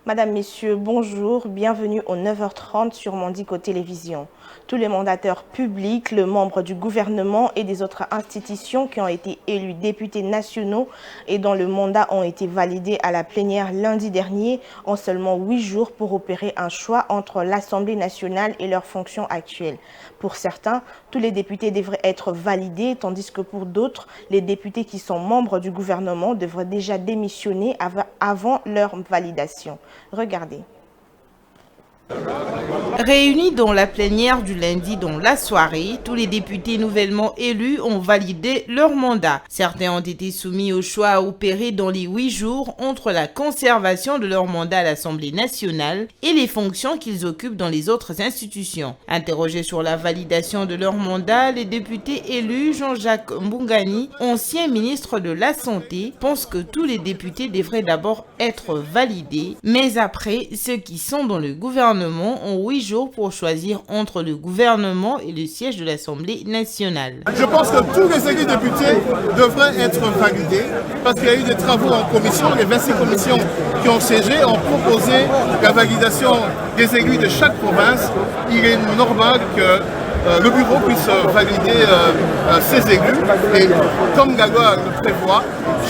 Madame, Messieurs, bonjour, bienvenue au 9h30 sur Mondico Télévision. Tous les mandataires publics, les membres du gouvernement et des autres institutions qui ont été élus députés nationaux et dont le mandat ont été validés à la plénière lundi dernier ont seulement 8 jours pour opérer un choix entre l'Assemblée nationale et leurs fonctions actuelles. Pour certains, tous les députés devraient être validés, tandis que pour d'autres, les députés qui sont membres du gouvernement devraient déjà démissionner avant leur validation. Regardez. Réunis dans la plénière du lundi dans la soirée, tous les députés nouvellement élus ont validé leur mandat. Certains ont été soumis au choix à opérer dans les 8 jours entre la conservation de leur mandat à l'Assemblée nationale et les fonctions qu'ils occupent dans les autres institutions. Interrogés sur la validation de leur mandat, les députés élus Jean-Jacques Mbungani, ancien ministre de la Santé, pensent que tous les députés devraient d'abord être validés, mais après, ceux qui sont dans le gouvernement ont 8 jours pour choisir entre le gouvernement et le siège de l'Assemblée nationale. Je pense que tous les élus députés devraient être validés parce qu'il y a eu des travaux en commission. Les 26 commissions qui ont siégé ont proposé la validation des élus de chaque province. Il est normal que le bureau puisse valider ses élus. Et comme la loi le prévoit,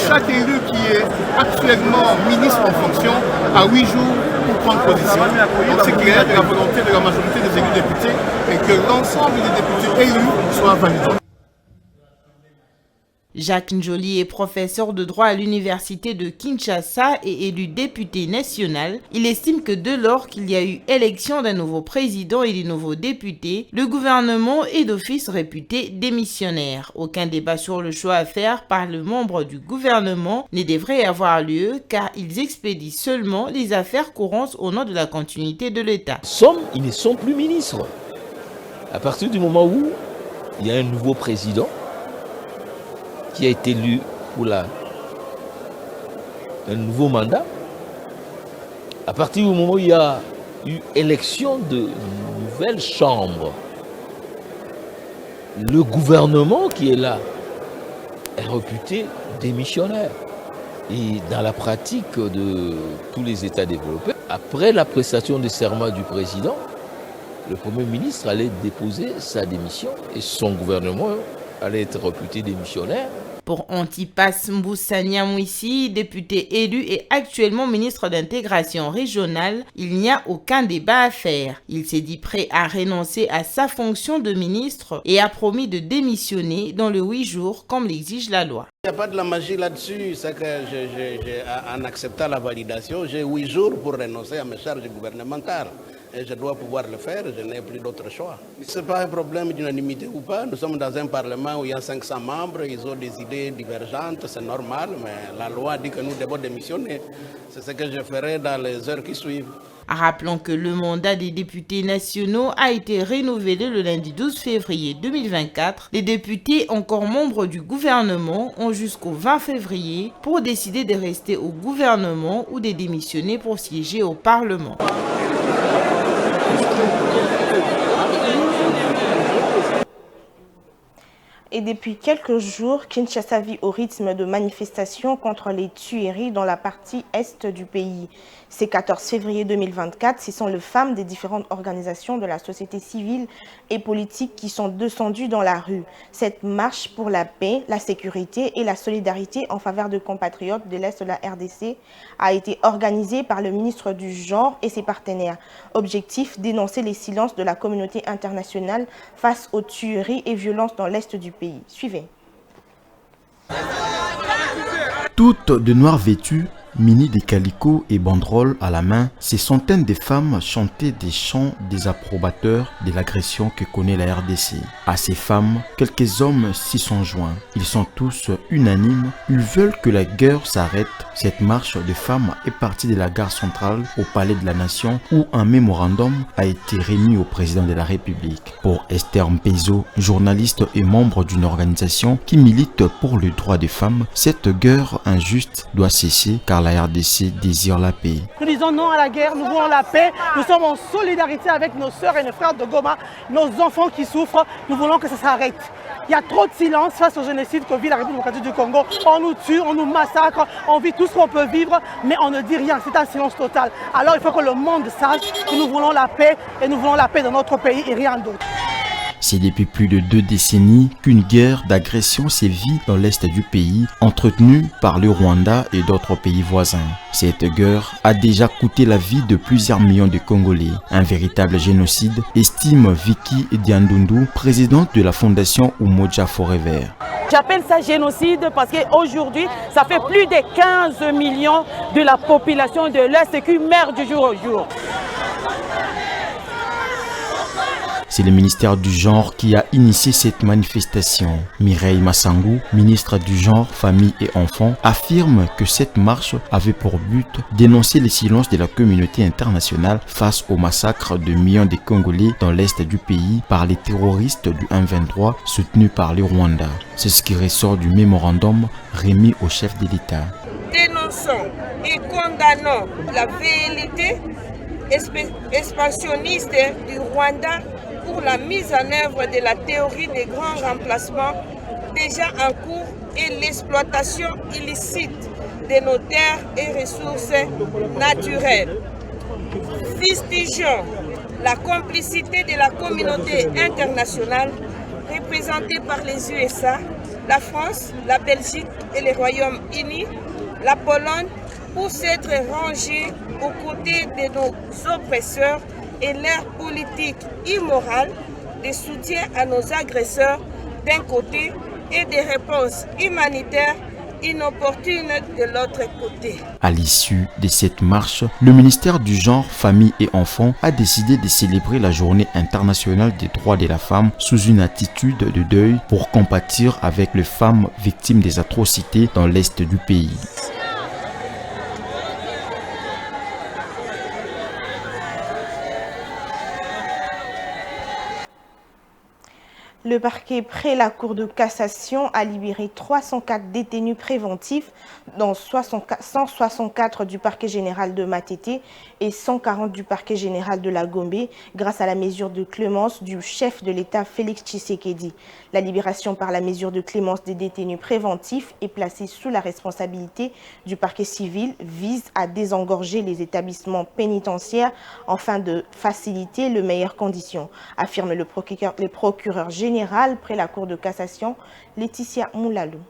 chaque élu qui est actuellement ministre en fonction a 8 jours pour prendre position. Donc c'est clair que la volonté de la majorité des élus députés est que l'ensemble des députés élus soient validés. Jacques Njoli est professeur de droit à l'université de Kinshasa et élu député national. Il estime que dès lors qu'il y a eu élection d'un nouveau président et des nouveaux députés, le gouvernement est d'office réputé démissionnaire. Aucun débat sur le choix à faire par le membre du gouvernement ne devrait avoir lieu car ils expédient seulement les affaires courantes au nom de la continuité de l'État. Ils ne sont plus ministres. À partir du moment où il y a un nouveau président qui a été élu pour un nouveau mandat, à partir du moment où il y a eu élection de nouvelles chambres, le gouvernement qui est là est réputé démissionnaire. Et dans la pratique de tous les États développés, après la prestation de serment du président, le Premier ministre allait déposer sa démission et son gouvernement allait être réputé démissionnaire. Pour Antipas Mboussania Mouissi, député élu et actuellement ministre d'intégration régionale, il n'y a aucun débat à faire. Il s'est dit prêt à renoncer à sa fonction de ministre et a promis de démissionner dans les 8 jours comme l'exige la loi. Il n'y a pas de la magie là-dessus, c'est que en acceptant la validation, j'ai 8 jours pour renoncer à mes charges gouvernementales. Et je dois pouvoir le faire, je n'ai plus d'autre choix. Ce n'est pas un problème d'unanimité ou pas. Nous sommes dans un parlement où il y a 500 membres, ils ont des idées divergentes, c'est normal, mais la loi dit que nous devons démissionner. C'est ce que je ferai dans les heures qui suivent. Rappelons que le mandat des députés nationaux a été renouvelé le lundi 12 février 2024. Les députés encore membres du gouvernement ont jusqu'au 20 février pour décider de rester au gouvernement ou de démissionner pour siéger au Parlement. Et depuis quelques jours, Kinshasa vit au rythme de manifestations contre les tueries dans la partie est du pays. C'est 14 février 2024, ce sont les femmes des différentes organisations de la société civile et politique qui sont descendues dans la rue. Cette marche pour la paix, la sécurité et la solidarité en faveur de compatriotes de l'Est de la RDC a été organisée par le ministre du Genre et ses partenaires. Objectif, dénoncer les silences de la communauté internationale face aux tueries et violences dans l'Est du pays. Suivez. Toutes de noir vêtues, munies de calicots et banderoles à la main, ces centaines de femmes chantaient des chants désapprobateurs de l'agression que connaît la RDC. À ces femmes, quelques hommes s'y sont joints. Ils sont tous unanimes, ils veulent que la guerre s'arrête. Cette marche de femmes est partie de la gare centrale au Palais de la Nation où un mémorandum a été remis au président de la République. Pour Esther Mpezo, journaliste et membre d'une organisation qui milite pour le droit des femmes, cette guerre injuste doit cesser car la RDC désire la paix. Nous disons non à la guerre, nous voulons la paix. Nous sommes en solidarité avec nos sœurs et nos frères de Goma, nos enfants qui souffrent. Nous voulons que ça s'arrête. Il y a trop de silence face au génocide que vit la République démocratique du Congo. On nous tue, on nous massacre, on vit tout ce qu'on peut vivre, mais on ne dit rien. C'est un silence total. Alors il faut que le monde sache que nous voulons la paix et nous voulons la paix dans notre pays et rien d'autre. C'est depuis plus de 2 décennies qu'une guerre d'agression sévit dans l'est du pays, entretenue par le Rwanda et d'autres pays voisins. Cette guerre a déjà coûté la vie de plusieurs millions de Congolais. Un véritable génocide, estime Vicky Diandundu, présidente de la fondation Umoja Forever. J'appelle ça génocide parce qu'aujourd'hui, ça fait plus de 15 millions de la population de l'Est qui meurt du jour au jour. C'est le ministère du Genre qui a initié cette manifestation. Mireille Massangou, ministre du Genre, Famille et Enfants, affirme que cette marche avait pour but d'énoncer le silence de la communauté internationale face au massacre de millions de Congolais dans l'est du pays par les terroristes du M23 soutenus par le Rwanda. C'est ce qui ressort du mémorandum remis au chef de l'État. Dénonçons et condamnons la velléité expansionniste du Rwanda pour la mise en œuvre de la théorie des grands remplacements déjà en cours et l'exploitation illicite de nos terres et ressources naturelles. Fustigeons la complicité de la communauté internationale représentée par les USA, la France, la Belgique et les Royaumes-Unis, la Pologne, pour s'être rangés aux côtés de nos oppresseurs et leur politique immorale de soutien à nos agresseurs d'un côté et des réponses humanitaires inopportunes de l'autre côté. À l'issue de cette marche, le ministère du Genre, Famille et Enfants a décidé de célébrer la Journée internationale des droits de la femme sous une attitude de deuil pour compatir avec les femmes victimes des atrocités dans l'est du pays. Le parquet près la Cour de cassation a libéré 304 détenus préventifs, dont 164 du parquet général de Matete et 140 du parquet général de la Gombe, grâce à la mesure de clémence du chef de l'État Félix Tshisekedi. La libération par la mesure de clémence des détenus préventifs est placée sous la responsabilité du parquet civil, vise à désengorger les établissements pénitentiaires afin de faciliter les meilleures conditions, affirme le procureur général près la Cour de cassation, Laetitia Moulalou.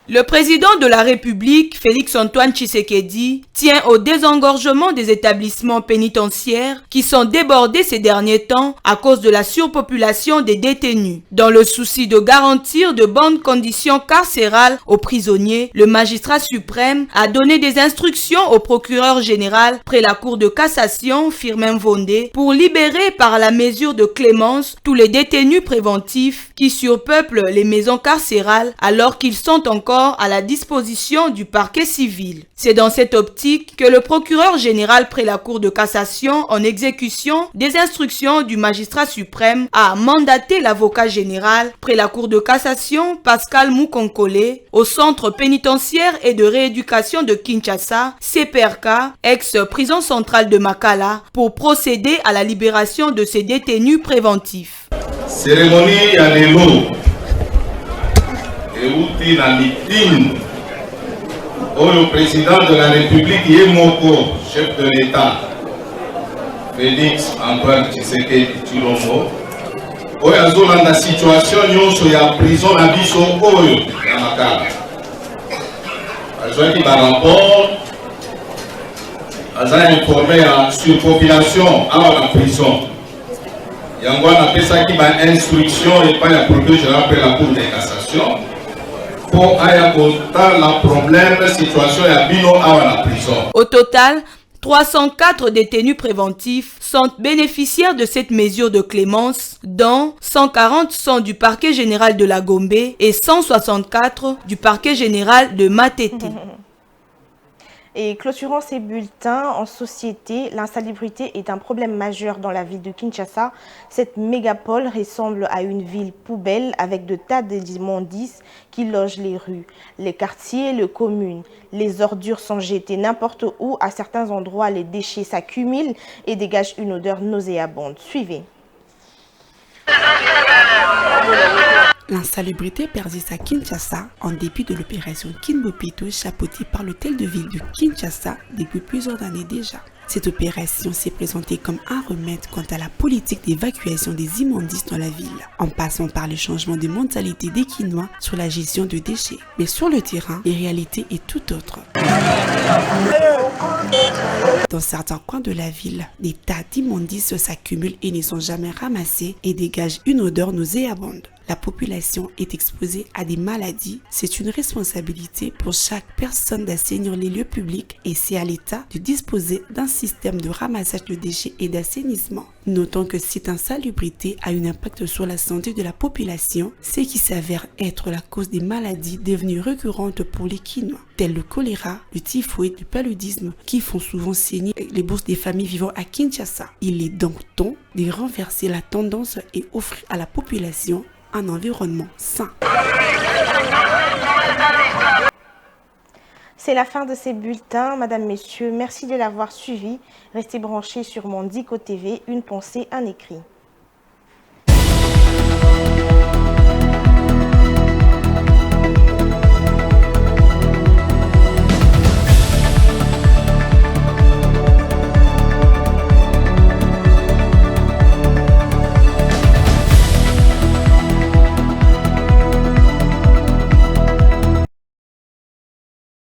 Le président de la République, Félix-Antoine Tshisekedi, tient au désengorgement des établissements pénitentiaires qui sont débordés ces derniers temps à cause de la surpopulation des détenus. Dans le souci de garantir de bonnes conditions carcérales aux prisonniers, le magistrat suprême a donné des instructions au procureur général près la Cour de cassation, Firmin Vondé, pour libérer par la mesure de clémence tous les détenus préventifs qui surpeuplent les maisons carcérales alors qu'ils sont encore à la disposition du parquet civil. C'est dans cette optique que le procureur général près la Cour de cassation, en exécution des instructions du magistrat suprême, a mandaté l'avocat général près la Cour de cassation, Pascal Mukonkole, au centre pénitentiaire et de rééducation de Kinshasa, CPRK, ex-prison centrale de Makala, pour procéder à la libération de ces détenus préventifs. Cérémonie à l'élo. Et na meeting le président de la République Yemoko, chef de l'État, Félix Antoine Tshisekedi Tshilombo, oyo la situation nyonso ya prison na biso oyo ya Makala. Azwaki ba rapport, aza informé ya surpopulation awa na prison. Yango na pesaki ba instruction et pas la procureur général après la Cour de cassation. Au total, 304 détenus préventifs sont bénéficiaires de cette mesure de clémence, dont 140 sont du parquet général de la Gombe et 164 du parquet général de Matete. Et clôturant ces bulletins, en société, l'insalubrité est un problème majeur dans la ville de Kinshasa. Cette mégapole ressemble à une ville poubelle avec de tas d'immondices qui logent les rues, les quartiers, les communes. Les ordures sont jetées n'importe où. À certains endroits, les déchets s'accumulent et dégagent une odeur nauséabonde. Suivez. L'insalubrité persiste à Kinshasa en dépit de l'opération Kinbopito chapeautée par l'hôtel de ville de Kinshasa depuis plusieurs années déjà. Cette opération s'est présentée comme un remède quant à la politique d'évacuation des immondices dans la ville, en passant par le changement de mentalité des Kinois sur la gestion de déchets. Mais sur le terrain, la réalité est tout autre. Dans certains coins de la ville, des tas d'immondices s'accumulent et ne sont jamais ramassés et dégagent une odeur nauséabonde. La population est exposée à des maladies. C'est une responsabilité pour chaque personne d'assainir les lieux publics et c'est à l'État de disposer d'un système de ramassage de déchets et d'assainissement. Notons que cette insalubrité a un impact sur la santé de la population, ce qui s'avère être la cause des maladies devenues récurrentes pour les Kinois, telles le choléra, le typhoïde, le paludisme, qui font souvent saigner les bourses des familles vivant à Kinshasa. Il est donc temps de renverser la tendance et offrir à la population un environnement sain. C'est la fin de ces bulletins. Madame, Messieurs, merci de l'avoir suivi. Restez branchés sur Mondico TV, une pensée, un écrit.